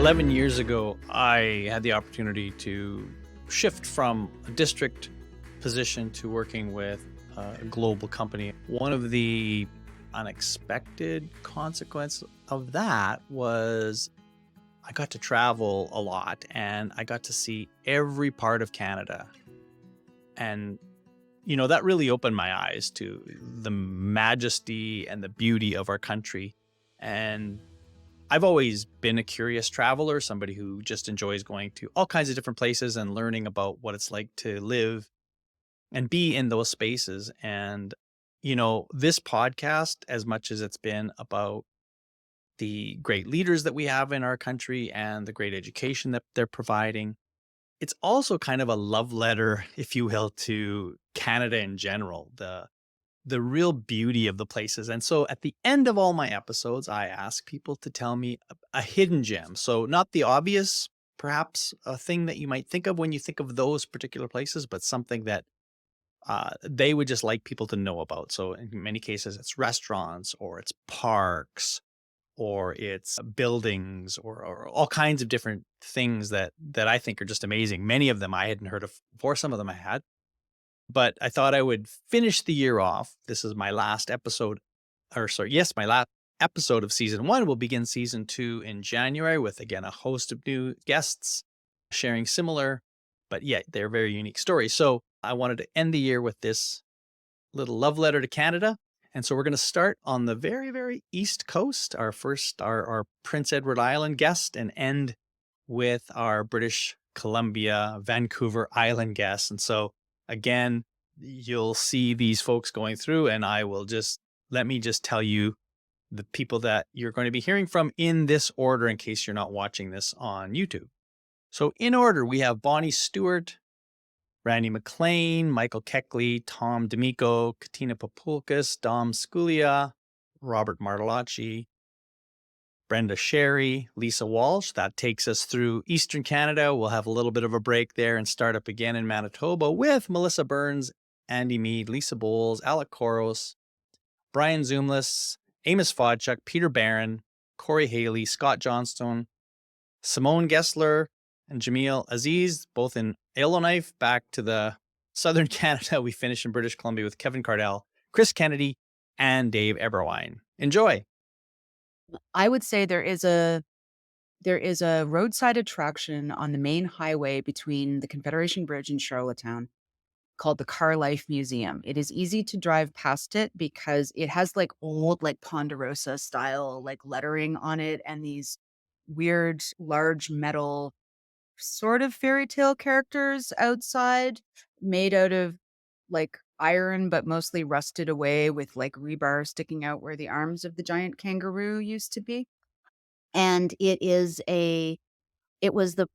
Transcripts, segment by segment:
11 years ago, I had the opportunity to shift from a district position to working with a global company. One of the unexpected consequences of that was I got to travel a lot and I got to see every part of Canada. And, that really opened my eyes to the majesty and the beauty of our country. And I've always been a curious traveler, somebody who just enjoys going to all kinds of different places and learning about what it's like to live and be in those spaces. And, this podcast, as much as it's been about the great leaders that we have in our country and the great education that they're providing, it's also kind of a love letter, if you will, to Canada in general. The real beauty of the places. And so at the end of all my episodes, I ask people to tell me a hidden gem. So not the obvious, perhaps a thing that you might think of when you think of those particular places, but something that they would just like people to know about. So in many cases, it's restaurants or it's parks or it's buildings or all kinds of different things that I think are just amazing. Many of them I hadn't heard of before. Some of them I had. But I thought I would finish the year off. This is my last episode, my last episode of season one. We'll begin season two in January with, again, a host of new guests sharing similar, but yet they're very unique stories. So I wanted to end the year with this little love letter to Canada. And so we're going to start on the very, very East Coast, our Prince Edward Island guest, and end with our British Columbia, Vancouver Island guest. And so again, you'll see these folks going through, and let me just tell you the people that you're going to be hearing from in this order in case you're not watching this on YouTube. So in order, we have Bonnie Stewart, Randy McLean, Michael Keckley, Tom D'Amico, Katina Populkas, Dom Sculia, Robert Martellacci, Brenda Sherry, Lisa Walsh. That takes us through Eastern Canada. We'll have a little bit of a break there and start up again in Manitoba with Melissa Burns, Andy Mead, Lisa Bowles, Alec Koros, Brian Zoomless, Amos Fodchuk, Peter Barron, Corey Haley, Scott Johnstone, Simone Gessler, and Jamil Aziz, both in Yellowknife. Back to the Southern Canada, we finish in British Columbia with Kevin Cardell, Chris Kennedy, and Dave Eberwine. Enjoy. I would say there is a roadside attraction on the main highway between the Confederation Bridge and Charlottetown called the Car Life Museum. It is easy to drive past it because it has like old, like Ponderosa style, like lettering on it and these weird, large metal sort of fairy tale characters outside made out of like iron, but mostly rusted away with like rebar sticking out where the arms of the giant kangaroo used to be. And it was the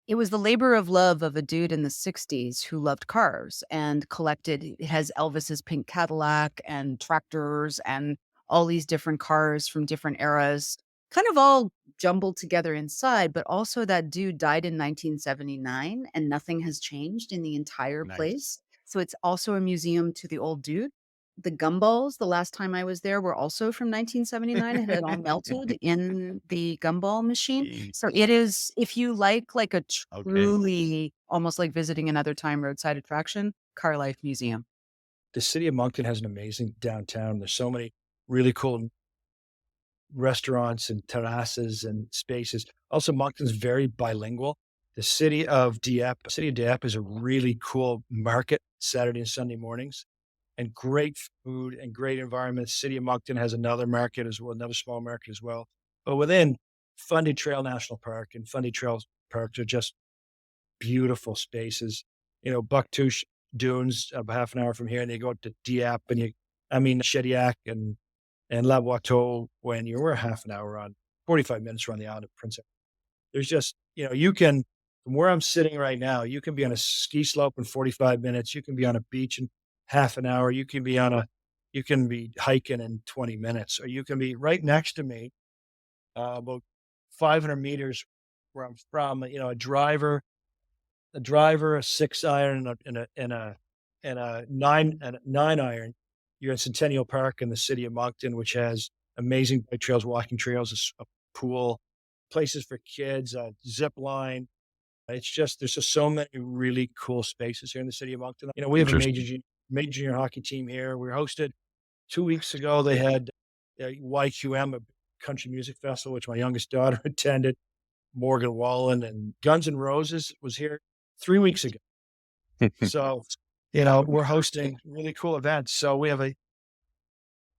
it was the labor of love of a dude in the 60s who loved cars and it has Elvis's pink Cadillac and tractors and all these different cars from different eras, kind of all jumbled together inside. But also that dude died in 1979 and nothing has changed in the entire Nice. place. So it's also a museum to the old dude. The gumballs, the last time I was there, were also from 1979. It had all melted in the gumball machine. So Jeez. it is, if you like a Okay. truly almost like visiting another time roadside attraction, Car Life Museum. The city of Moncton has an amazing downtown. There's so many really cool restaurants and terraces and spaces. Also, Moncton's very bilingual. The city of Dieppe is a really cool market Saturday and Sunday mornings, and great food and great environment. City of Moncton has another market as well, another small market as well. But within Fundy Trail National Park and Fundy Trail Parks are just beautiful spaces. Bucktooth Dunes, about half an hour from here, and you go to Dieppe Shediac and La Boiteau when you were half an hour 45 minutes around the island of Prince Edward. There's just, from where I'm sitting right now, you can be on a ski slope in 45 minutes. You can be on a beach in half an hour. You can be hiking in 20 minutes, or you can be right next to me, about 500 meters where I'm from, a 6 iron and a 9 iron. You're in Centennial Park in the city of Moncton, which has amazing bike trails, walking trails, a pool, places for kids, zip line. It's just there's just so many really cool spaces here in the city of Moncton. We have a Interesting. major junior hockey team here. We were hosted 2 weeks ago. They had YQM, a country music festival, which my youngest daughter attended. Morgan Wallen and Guns N' Roses was here 3 weeks ago. So, we're hosting really cool events. So we have a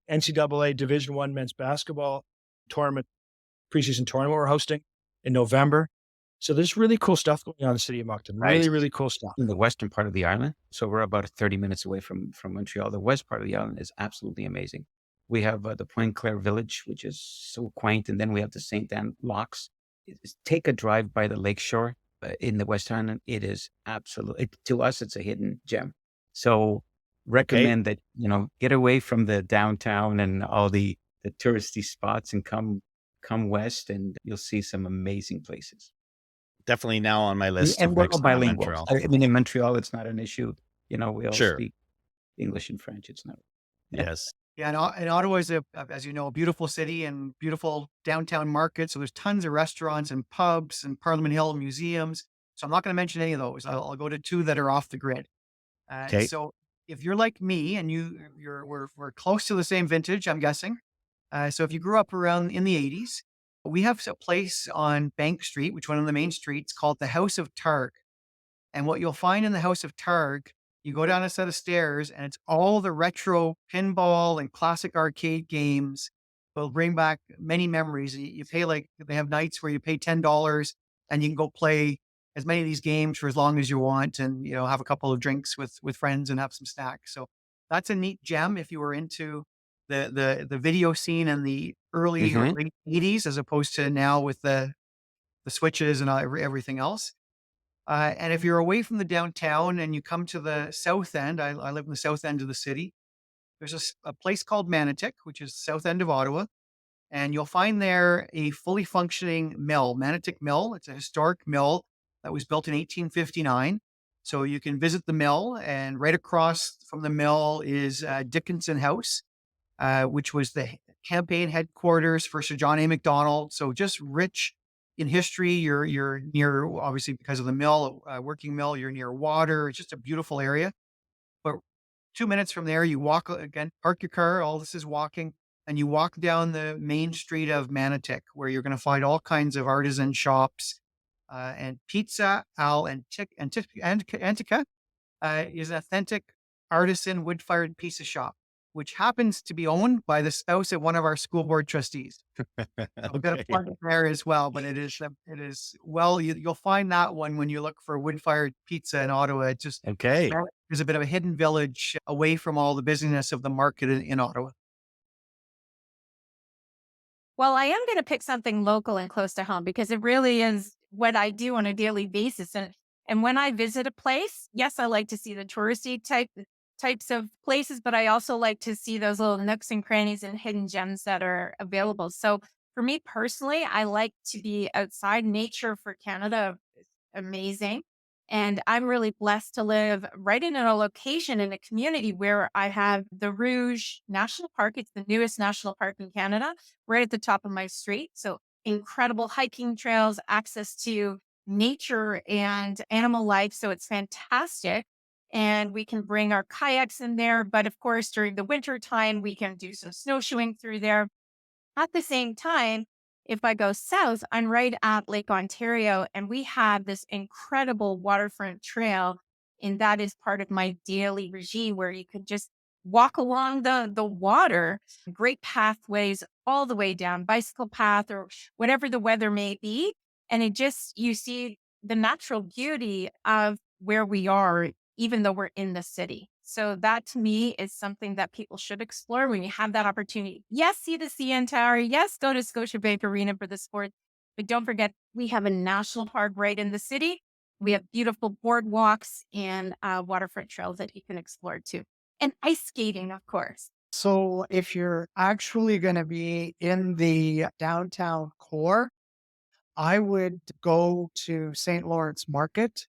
NCAA Division One men's basketball tournament, preseason tournament we're hosting in November. So there's really cool stuff going on in the city of Moncton. Nice. Really, really cool stuff. In the western part of the island. So we're about 30 minutes away from Montreal. The west part of the island is absolutely amazing. We have the Pointe Claire Village, which is so quaint. And then we have the St. Anne Locks. Take a drive by the lakeshore in the West Island. It is absolutely, to us, it's a hidden gem. So recommend that, get away from the downtown and all the touristy spots and come west, and you'll see some amazing places. Definitely now on my list And of we're next all time in bilingual. Montreal. I mean, in Montreal, it's not an issue. We all Sure. speak English and French. It's not. Yes. Yeah, and Ottawa is, as you know, a beautiful city and beautiful downtown market. So there's tons of restaurants and pubs and Parliament Hill museums. So I'm not going to mention any of those. I'll go to two that are off the grid. Okay. So if you're like me and we're close to the same vintage, I'm guessing. So if you grew up around in the 80s, we have a place on Bank Street, which is one of the main streets, called the House of Targ. And what you'll find in the House of Targ, you go down a set of stairs and it's all the retro pinball and classic arcade games. Will bring back many memories. You pay they have nights where you pay $10 and you can go play as many of these games for as long as you want, and have a couple of drinks with friends and have some snacks. So that's a neat gem if you were into the video scene in the early or late 80s, as opposed to now with the switches and everything else. And if you're away from the downtown and you come to the south end, I live in the south end of the city. There's a place called Manotick, which is south end of Ottawa. And you'll find there a fully functioning mill, Manotick Mill. It's a historic mill that was built in 1859. So you can visit the mill, and right across from the mill is Dickinson House, which was the campaign headquarters for Sir John A. Macdonald. So just rich in history. You're near, obviously, because of the mill, working mill, you're near water. It's just a beautiful area. But 2 minutes from there, you walk again, park your car. All this is walking, and you walk down the main street of Manotick, where you're going to find all kinds of artisan shops. And Pizza Al Antica is an authentic artisan wood-fired pizza shop, which happens to be owned by the spouse of one of our school board trustees. I've got a plug there as well, but it is you'll find that one when you look for wood-fired pizza in Ottawa. It just Okay. there's a bit of a hidden village away from all the busyness of the market in Ottawa. Well, I am going to pick something local and close to home because it really is what I do on a daily basis. And when I visit a place, yes, I like to see the touristy types of places, but I also like to see those little nooks and crannies and hidden gems that are available. So for me personally, I like to be outside. Nature for Canada is amazing. And I'm really blessed to live right in a location in a community where I have the Rouge National Park. It's the newest national park in Canada, right at the top of my street. So incredible hiking trails, access to nature and animal life. So it's fantastic. And we can bring our kayaks in there. But of course, during the winter time, we can do some snowshoeing through there. At the same time, if I go south, I'm right at Lake Ontario, and we have this incredible waterfront trail. And that is part of my daily regime where you could just walk along the water, great pathways all the way down, bicycle path or whatever the weather may be. And you see the natural beauty of where we are, even though we're in the city. So that to me is something that people should explore when you have that opportunity. Yes, see the CN Tower. Yes, go to Scotiabank Arena for the sport. But don't forget, we have a national park right in the city. We have beautiful boardwalks and waterfront trails that you can explore too. And ice skating, of course. So if you're actually going to be in the downtown core, I would go to St. Lawrence Market.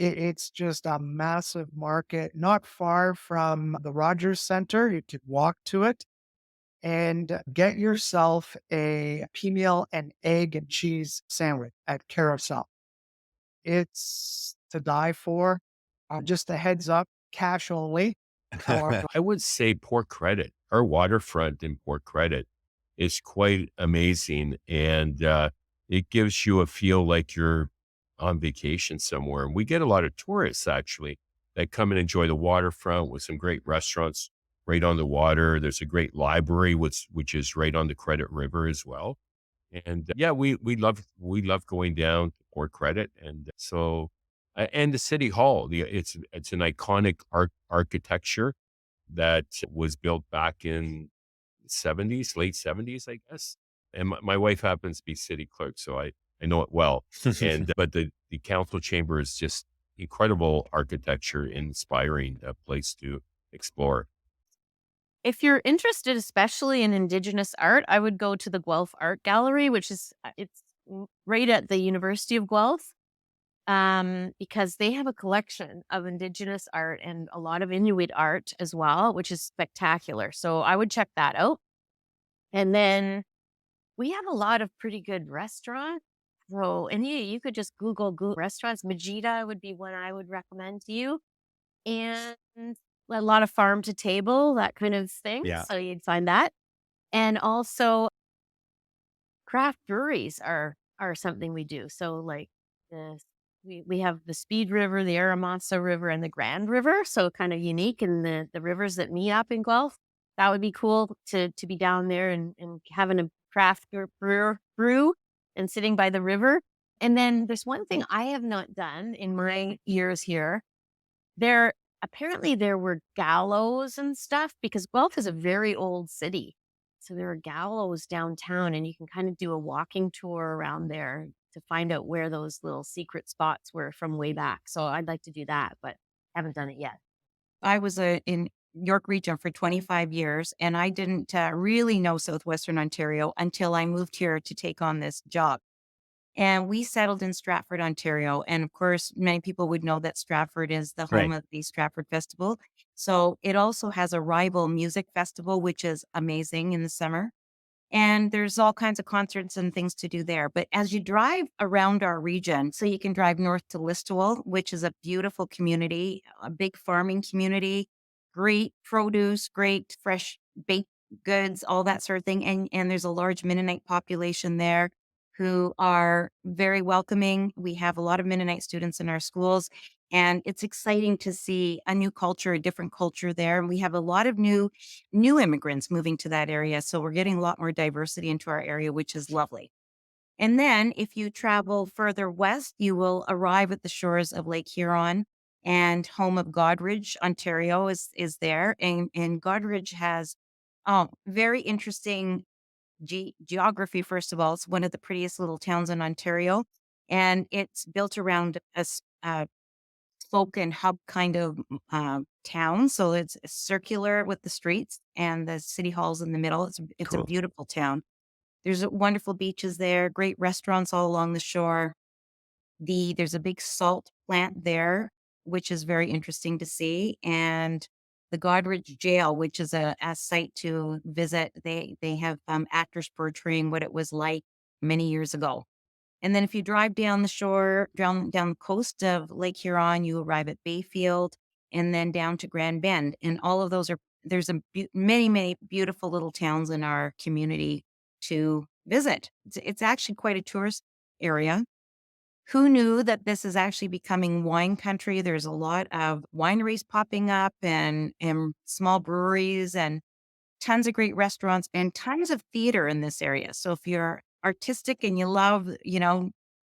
It's just a massive market, not far from the Rogers Center. You could walk to it. and get yourself a meal and egg and cheese sandwich at Carousel. It's to die for. Just a heads up, cash only. However, I would say Port Credit, our waterfront in Port Credit is quite amazing. And it gives you a feel like you're on vacation somewhere. And we get a lot of tourists actually that come and enjoy the waterfront with some great restaurants right on the water. There's a great library, which is right on the Credit River as well. And yeah, we love going down to Port Credit. And so and the city hall, it's an iconic architecture that was built back in 70s, late 70s, I guess. And my wife happens to be city clerk, so I know it well. And but the council chamber is just incredible architecture, inspiring place to explore. If you're interested, especially in Indigenous art, I would go to the Guelph Art Gallery, which is right at the University of Guelph, because they have a collection of Indigenous art and a lot of Inuit art as well, which is spectacular. So I would check that out. And then we have a lot of pretty good restaurants. So, and you could just Google restaurants. Majida would be one I would recommend to you. And a lot of farm to table, that kind of thing. Yeah. So you'd find that. And also craft breweries are something we do. So like the we have the Speed River, the Aramonsa River, and the Grand River. So kind of unique in the rivers that meet up in Guelph. That would be cool to be down there and having a craft brew and sitting by the river. And then there's one thing I have not done in my years here. There apparently there were gallows and stuff because Guelph is a very old city. So there are gallows downtown and you can kind of do a walking tour around there to find out where those little secret spots were from way back. So I'd like to do that, but haven't done it yet. I was in York Region for 25 years and I didn't really know Southwestern Ontario until I moved here to take on this job. And we settled in Stratford, Ontario. And of course, many people would know that Stratford is the home Right. of the Stratford Festival. So it also has a rival music festival, which is amazing in the summer. And there's all kinds of concerts and things to do there. But as you drive around our region, so you can drive north to Listowel, which is a beautiful community, a big farming community, great produce, great fresh baked goods, all that sort of thing. And there's a large Mennonite population there who are very welcoming. We have a lot of Mennonite students in our schools. And it's exciting to see a new culture, a different culture there. And we have a lot of new immigrants moving to that area. So we're getting a lot more diversity into our area, which is lovely. And then if you travel further west, you will arrive at the shores of Lake Huron and home of Godridge, Ontario is there. And Godridge has very interesting geography, first of all. It's one of the prettiest little towns in Ontario. And it's built around a spoke and hub kind of town. So it's circular with the streets and the city hall's in the middle. It's a Cool. beautiful town. There's wonderful beaches there, great restaurants all along the shore. There's a big salt plant there, which is very interesting to see. And the Godridge Jail, which is a site to visit. They have actors portraying what it was like many years ago. And then if you drive down the shore, down the coast of Lake Huron, you arrive at Bayfield and then down to Grand Bend. And all of those there's many beautiful little towns in our community to visit. It's actually quite a tourist area. Who knew that this is actually becoming wine country? There's a lot of wineries popping up and small breweries and tons of great restaurants and tons of theater in this area. So if you're artistic and you love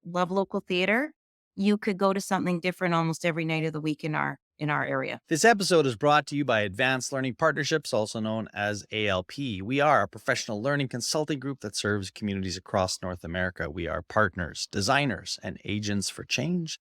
local theater, you could go to something different almost every night of the week in our area. This episode is brought to you by Advanced Learning Partnerships, also known as ALP. We are a professional learning consulting group that serves communities across North America. We are partners, designers, and agents for change.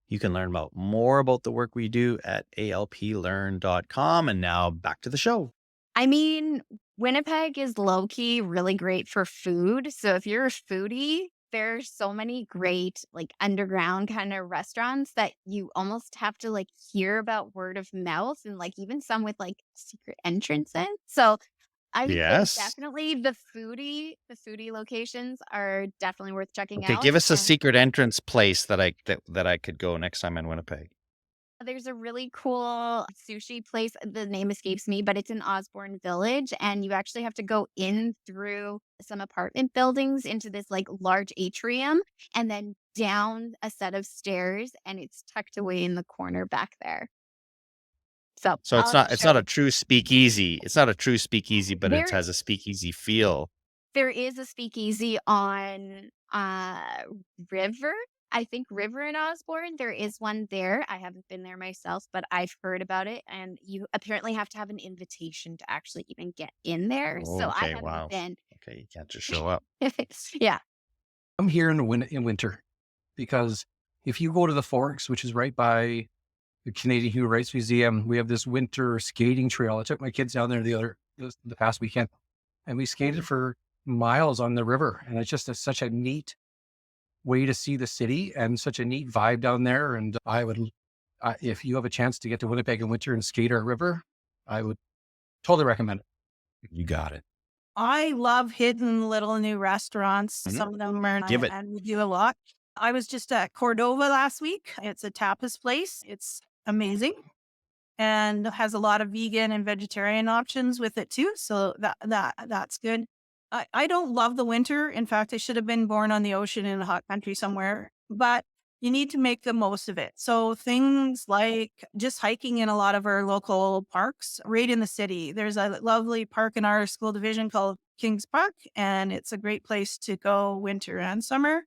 You can learn more about the work we do at alplearn.com. And now back to the show. I mean, Winnipeg is low key really great for food. So if you're a foodie, there's so many great like underground kind of restaurants that you almost have to like hear about word of mouth and like even some with like secret entrances. So I would say Yes. definitely the foodie locations are definitely worth checking Okay, out. give us a And secret entrance place that I could go next time in Winnipeg. there's a really cool sushi place. The name escapes me, but it's in Osborne Village. And you actually have to go in through some apartment buildings into this like large atrium and then down a set of stairs. And it's tucked away in the corner back there. So So I'll have to it's show not a you. true speakeasy. It's not a true speakeasy, but it There has a speakeasy feel. There is a speakeasy on River. I think River in Osborne. There is one there. I haven't been there myself, but I've heard about it. And you apparently have to have an invitation to actually even get in there. Oh, So I okay, haven't wow. been. Okay, you can't just show up. Yeah. I'm here in winter because if you go to the Forks, which is right by the Canadian Human Rights Museum, we have this winter skating trail. I took my kids down there the past weekend, and we skated for miles on the river, and it's just such a neat way to see the city and such a neat vibe down there. And if you have a chance to get to Winnipeg in winter and skate our river, I would totally recommend it. You got it. I love hidden little new restaurants. Mhm. Some of them are, Give it. and we do a lot. I was just at Cordova last week. It's a tapas place. It's amazing and has a lot of vegan and vegetarian options with it too. So that's good. I don't love the winter. In fact, I should have been born on the ocean in a hot country somewhere, but you need to make the most of it. So things like just hiking in a lot of our local parks right in the city. There's a lovely park in our school division called Kings Park, and it's a great place to go winter and summer.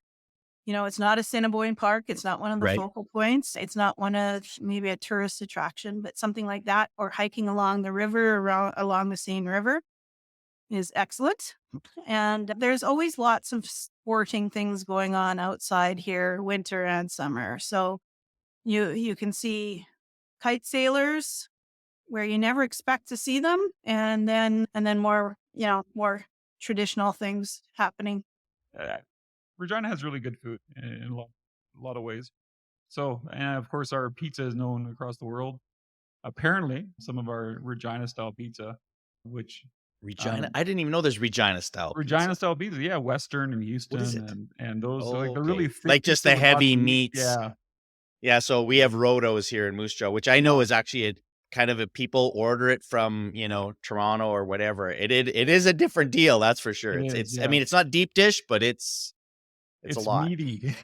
You know, it's not a Cinnabon Park. It's not one of the Right. focal points. It's not one of maybe a tourist attraction, but something like that, or hiking along the river, along the Seine River is excellent. And there's always lots of sporting things going on outside here, winter and summer. So you can see kite sailers where you never expect to see them, and then more, more traditional things happening. Regina has really good food in a lot of ways. So, and of course, our pizza is known across the world. Apparently, some of our Regina style pizza, which Regina. I didn't even know there's Regina style Regina pizza. style pizza, yeah, Western and Houston, is it? and those Oh, like they're really okay. thick Like just pizza the with lots heavy of meat. meats. Yeah, Yeah, so we have Rotos here in Moose Jaw, which I know is actually a kind of a people order it from, Toronto or whatever. It is a different deal, that's for sure. it It's is. I Yeah, mean, it's not deep dish, but it's a it's lot. meaty.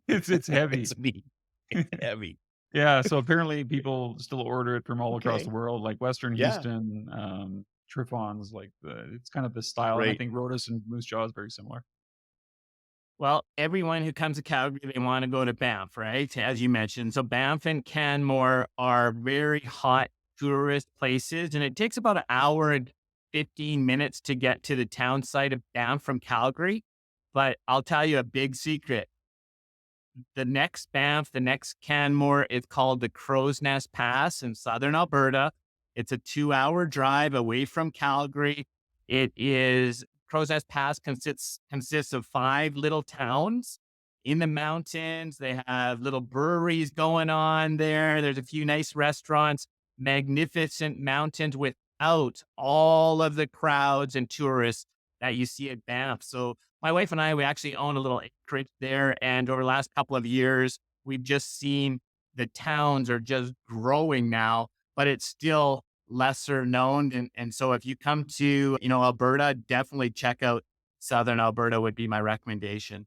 It's heavy. It's meat. It's heavy. Yeah, so apparently people still order it from all across Okay. the world, like Western Yeah. Houston, Trifons, like it's kind of the style. And I Right. think Rotos and Moose Jaw is very similar. Well, everyone who comes to Calgary, they want to go to Banff, right? As you mentioned. So Banff and Canmore are very hot tourist places, and it takes about an hour and 15 minutes to get to the town site of Banff from Calgary. But I'll tell you a big secret. The next Banff, the next Canmore is called the Crow's Nest Pass in southern Alberta. It's a 2-hour drive away from Calgary. It is Crow's Nest Pass consists of 5 little towns in the mountains. They have little breweries going on there. There's a few nice restaurants, magnificent mountains without all of the crowds and tourists that you see at Banff. So my wife and I, we actually own a little acreage there. And over the last couple of years, we've just seen the towns are just growing now, but it's still lesser known. And so if you come to, Alberta, definitely check out Southern Alberta would be my recommendation.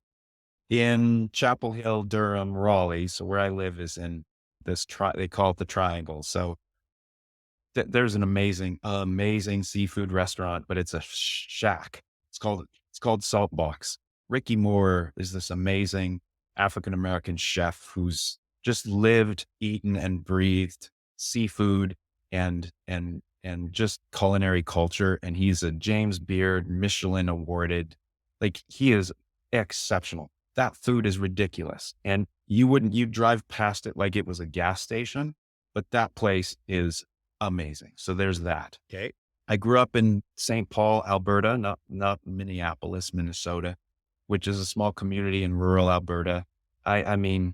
In Chapel Hill, Durham, Raleigh. So where I live is in this they call it the Triangle. So there's an amazing seafood restaurant, but it's a shack. It's called Salt Box. Ricky Moore is this amazing African-American chef who's just lived, eaten, and breathed seafood and just culinary culture. And he's a James Beard Michelin awarded, he is exceptional. That food is ridiculous. And you'd drive past it like it was a gas station, but that place is amazing. So there's that. Okay. I grew up in St. Paul, Alberta, not Minneapolis, Minnesota, which is a small community in rural Alberta. I mean,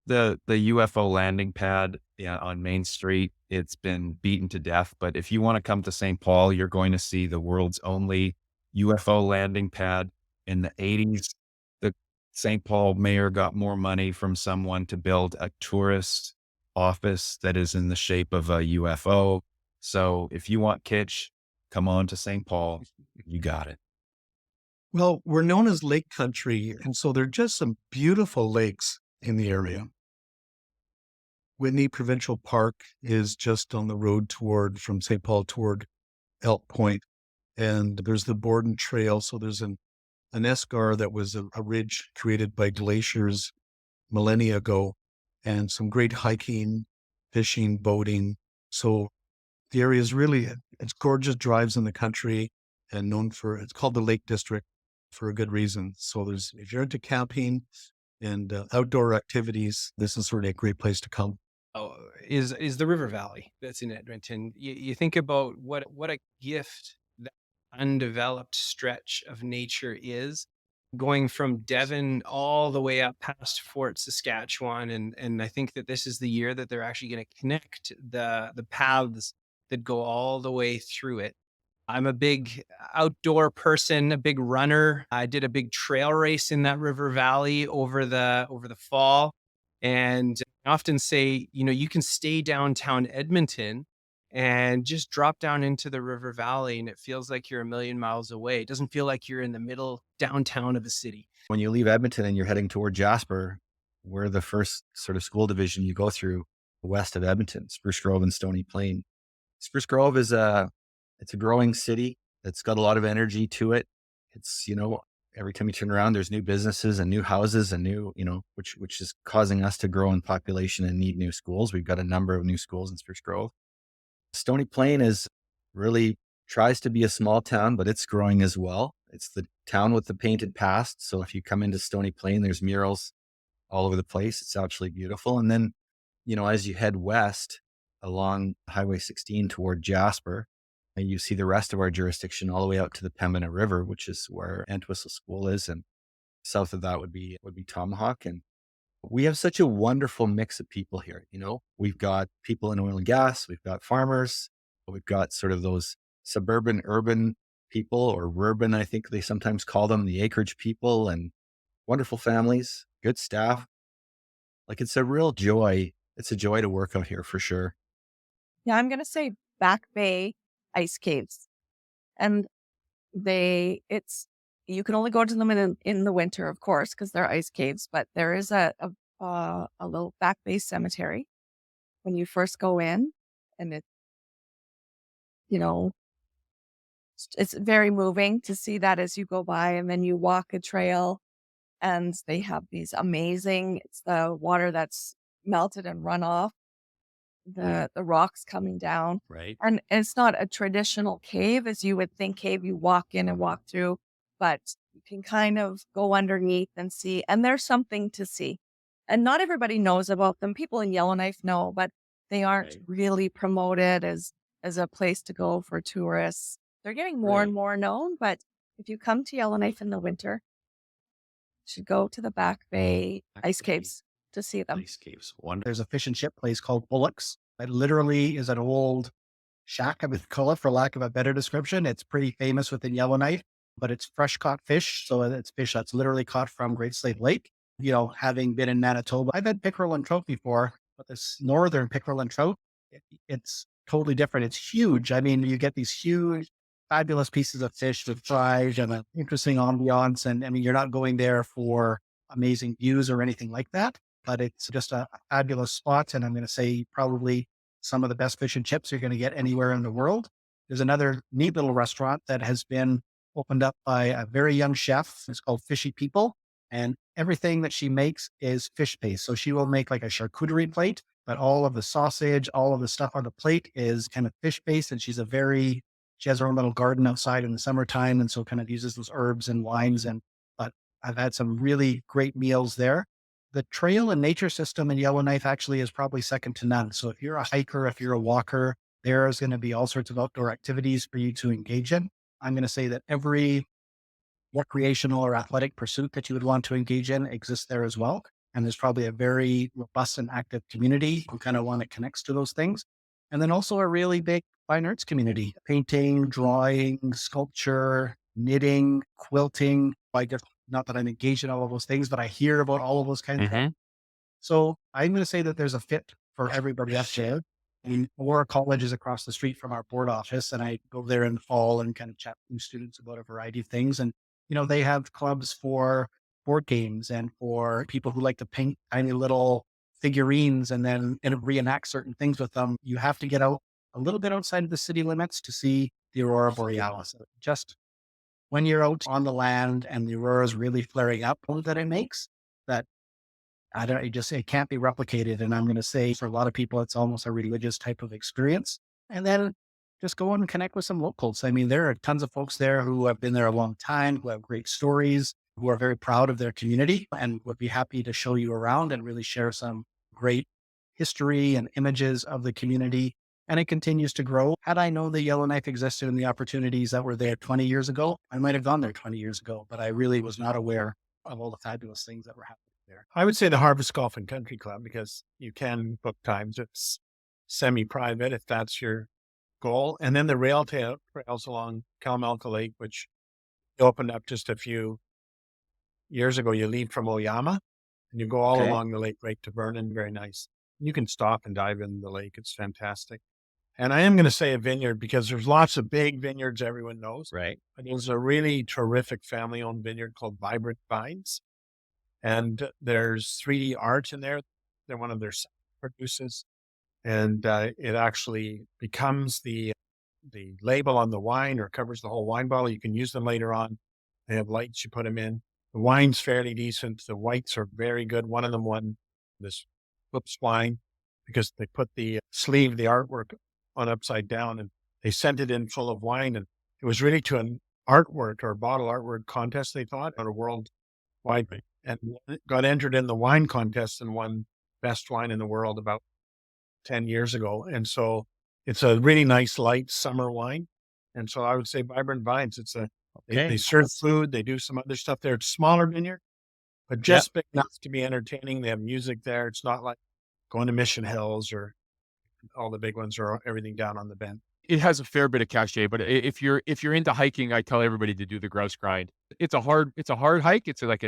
the UFO landing pad yeah, on Main Street. It's been beaten to death. But if you want to come to St. Paul, you're going to see the world's only UFO landing pad. In the 80s, the St. Paul mayor got more money from someone to build a tourist office that is in the shape of a UFO. So if you want kitsch, come on to St. Paul. You got it. Well, we're known as lake country, and so there are just some beautiful lakes in the area. Whitney Provincial Park is just on the road from St. Paul toward Elk Point, and there's the Borden Trail. So there's an eschar that was a ridge created by glaciers millennia ago, and some great hiking, fishing, boating. So the area is it's gorgeous drives in the country and it's called the Lake District for a good reason. So if you're into camping and outdoor activities, this is really a great place to come. Is the river valley that's in Edmonton. You think about what a gift that undeveloped stretch of nature is, going from Devon all the way up past Fort Saskatchewan, and I think that this is the year that they're actually going to connect the paths that go all the way through it. I'm a big outdoor person, a big runner. I did a big trail race in that river valley over the fall. And I often say, you can stay downtown Edmonton and just drop down into the river valley, and it feels like you're a million miles away. It doesn't feel like you're in the middle downtown of a city. When you leave Edmonton and you're heading toward Jasper, we're the first sort of school division you go through west of Edmonton, Spruce Grove and Stony Plain. Spruce Grove is it's a growing city that's got a lot of energy to it. It's, every time you turn around, there's new businesses and new houses and new, which is causing us to grow in population and need new schools. We've got a number of new schools in Spruce Grove. Stony Plain tries to be a small town, but it's growing as well. It's the town with the painted past. So if you come into Stony Plain, there's murals all over the place. It's actually beautiful. And then, as you head west along Highway 16 toward Jasper, and you see the rest of our jurisdiction all the way out to the Pembina River, which is where Entwistle School is. And south of that would be Tomahawk. And we have such a wonderful mix of people here. We've got people in oil and gas, we've got farmers, we've got sort of those suburban urban people, or urban, I think they sometimes call them, the acreage people, and wonderful families, good staff. Like, it's a real joy. It's a joy to work out here for sure. Yeah, I'm going to say Back Bay ice caves. And you can only go to them in the winter, of course, because they're ice caves, but there is a little Back Bay cemetery when you first go in, and it's very moving to see that as you go by, and then you walk a trail, and they have these it's the water that's melted and run off the rocks coming down. Right. And it's not a traditional cave as you would think cave you walk in and walk through, but you can kind of go underneath and see, and there's something to see. And not everybody knows about them. People in Yellowknife know, but they aren't really promoted as a place to go for tourists. They're getting more and more known, but if you come to Yellowknife in the winter, you should go to the Back Bay ice caves to see them. Ice caves. Wonderful. There's a fish and chip place called Bullock's. It literally is an old shack, I would call it, for lack of a better description. It's pretty famous within Yellowknife, but it's fresh caught fish. So it's fish that's literally caught from Great Slave Lake. Having been in Manitoba, I've had pickerel and trout before, but this northern pickerel and trout, it's totally different. It's huge. I mean, you get these huge, fabulous pieces of fish with fries and an interesting ambiance. And I mean, you're not going there for amazing views or anything like that, but it's just a fabulous spot. And I'm going to say probably some of the best fish and chips you're going to get anywhere in the world. There's another neat little restaurant that has been opened up by a very young chef. It's called Fishy People. And everything that she makes is fish based. So she will make like a charcuterie plate, but all of the sausage, all of the stuff on the plate is kind of fish based. And she has her own little garden outside in the summertime. And so kind of uses those herbs and wines. But I've had some really great meals there. The trail and nature system in Yellowknife actually is probably second to none. So if you're a hiker, if you're a walker, there's going to be all sorts of outdoor activities for you to engage in. I'm going to say that every recreational or athletic pursuit that you would want to engage in exists there as well. And there's probably a very robust and active community who kind of want to connect to those things. And then also a really big fine arts community, painting, drawing, sculpture, knitting, quilting. I just, not that I'm engaged in all of those things, but I hear about all of those kinds of things. So I'm going to say that there's a fit for everybody up there. I mean, Aurora College is across the street from our board office, and I go there in the fall and kind of chat with students about a variety of things. And, they have clubs for board games and for people who like to paint tiny little figurines and reenact certain things with them. You have to get out a little bit outside of the city limits to see the Aurora Borealis. Just when you're out on the land and the aurora is really flaring up, that it makes that it can't be replicated. And I'm going to say for a lot of people, it's almost a religious type of experience. And then just go and connect with some locals. I mean, there are tons of folks there who have been there a long time, who have great stories, who are very proud of their community and would be happy to show you around and really share some great history and images of the community. And it continues to grow. Had I known that Yellowknife existed and the opportunities that were there 20 years ago, I might have gone there 20 years ago, but I really was not aware of all the fabulous things that were happening there. I would say the Harvest Golf and Country Club, because you can book times. It's semi-private if that's your goal. And then the trails along Kalamalka Lake, which opened up just a few years ago. You leave from Oyama and you go all along the lake right to Vernon. Very nice. You can stop and dive in the lake. It's fantastic. And I am going to say a vineyard because there's lots of big vineyards everyone knows. Right. But there's a really terrific family-owned vineyard called Vibrant Vines. And there's 3D art in there. They're one of their produces. And it actually becomes the label on the wine or covers the whole wine bottle. You can use them later on. They have lights, you put them in. The wine's fairly decent. The whites are very good. One of them won this Whoops wine because they put the sleeve, the artwork on upside down, and they sent it in full of wine. And it was really to an artwork or bottle artwork contest, they thought, on a worldwide. And got entered in the wine contest and won best wine in the world about 10 years ago. And so it's a really nice light summer wine. And so I would say Vibrant Vines. They serve food. They do some other stuff there. It's smaller vineyard, but just big enough to be entertaining. They have music there. It's not like going to Mission Hills or all the big ones or everything down on the bend. It has a fair bit of cachet, but if you're into hiking, I tell everybody to do the grouse grind. It's a hard hike. It's like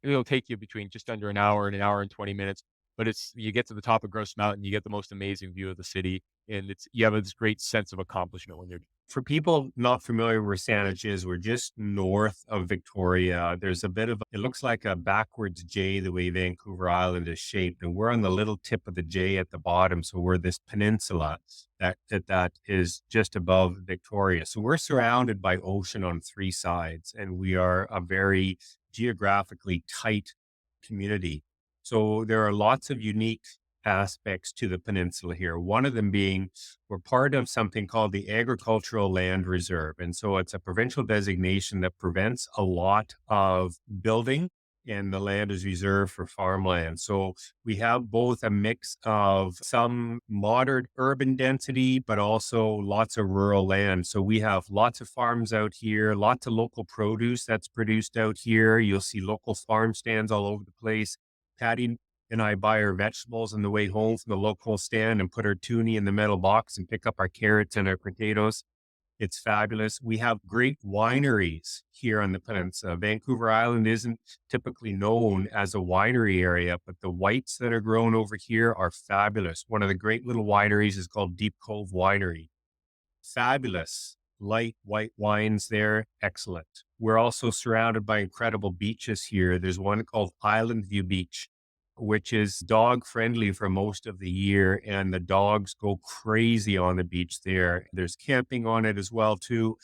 it'll take you between just under an hour and 20 minutes. But you get to the top of Grouse Mountain, you get the most amazing view of the city, and you have this great sense of accomplishment when you're. For people not familiar where Saanich is, we're just north of Victoria. There's a bit of, it looks like a backwards J the way Vancouver Island is shaped. And we're on the little tip of the J at the bottom. So we're this peninsula that is just above Victoria. So we're surrounded by ocean on three sides, and we are a very geographically tight community. So there are lots of unique aspects to the peninsula here. One of them being we're part of something called the Agricultural Land Reserve. And so it's a provincial designation that prevents a lot of building, and the land is reserved for farmland. So we have both a mix of some modern urban density, but also lots of rural land. So we have lots of farms out here, lots of local produce that's produced out here. You'll see local farm stands all over the place. Patty and I buy our vegetables on the way home from the local stand and put our toonie in the metal box and pick up our carrots and our potatoes. It's fabulous. We have great wineries here on the peninsula. Vancouver Island isn't typically known as a winery area, but the whites that are grown over here are fabulous. One of the great little wineries is called Deep Cove Winery. Fabulous. Light white wines there. Excellent. We're also surrounded by incredible beaches here. There's one called Island View Beach, which is dog friendly for most of the year. And the dogs go crazy on the beach there. There's camping on it as well, too.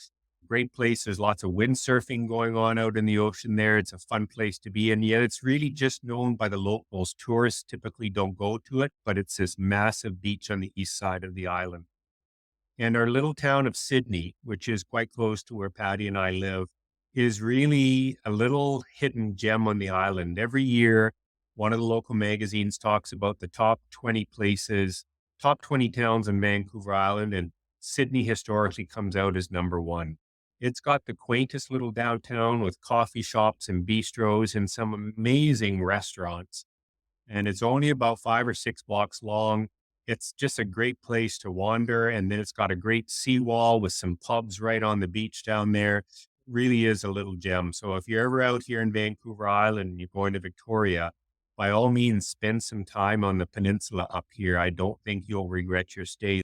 Great place. There's lots of windsurfing going on out in the ocean there. It's a fun place to be. And yet it's really just known by the locals. Tourists typically don't go to it, but it's this massive beach on the east side of the island. And our little town of Sydney, which is quite close to where Patty and I live, is really a little hidden gem on the island. Every year, one of the local magazines talks about the top 20 places, top 20 towns in Vancouver Island, and Sydney historically comes out as number one. It's got the quaintest little downtown with coffee shops and bistros and some amazing restaurants. and it's only about 5 or 6 blocks long. It's just a great place to wander. And then it's got a great seawall with some pubs right on the beach down there. Really is a little gem. So if you're ever out here in Vancouver Island and you're going to Victoria, by all means, spend some time on the peninsula up here. I don't think you'll regret your stay.